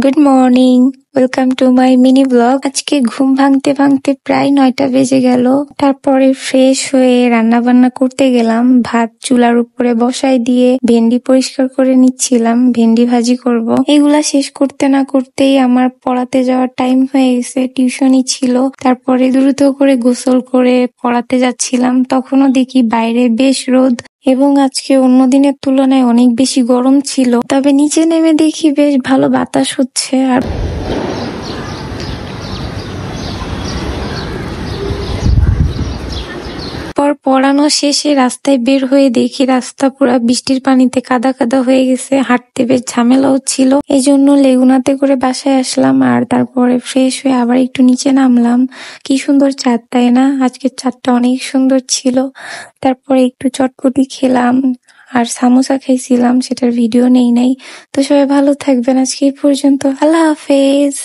Good morning, welcome to my mini blog. আজকে ঘুম ভাঙতে ভাঙতে প্রায় 9টা বেজে গেল। তারপরে ফ্রেশ হয়ে রান্না বান্না করতে গেলাম। ভাত চুলার উপরে বসাই দিয়ে ভেন্ডি পরিষ্কার করে নিচ্ছিলাম, ভেন্ডি ভাজি করব। এগুলা শেষ করতে না করতেই আমার পড়াতে যাওয়ার টাইম হয়ে গেছে, টিউশনই ছিল। তারপরে দ্রুত করে গোসল করে পড়াতে যাচ্ছিলাম, তখনও দেখি বাইরে বেশ রোদ এবং আজকে অন্য দিনের তুলনায় অনেক বেশি গরম ছিল। তবে নিচে নেমে দেখি বেশ ভালো বাতাস হচ্ছে। আর পর পড়ানো শেষে রাস্তায় বের হয়ে দেখি রাস্তা পুরো বৃষ্টির পানিতে কাদা কাদা হয়ে গেছে, হাঁটতে বেশ ঝামেলা হচ্ছিল। এই জন্য লেগুনাতে করে বাসায় আসলাম, আর তারপরে ফ্রেশ হয়ে আবার একটু নিচে নামলাম। কি সুন্দর চাঁদ, তাই না? আজকের চাঁদটা অনেক সুন্দর ছিল। তারপরে একটু চটপটি খেলাম আর সামোসা খাইছিলাম, সেটার ভিডিও নেই নাই। তো সবাই ভালো থাকবেন, আজকে এই পর্যন্ত। আল্লাহ হাফেজ।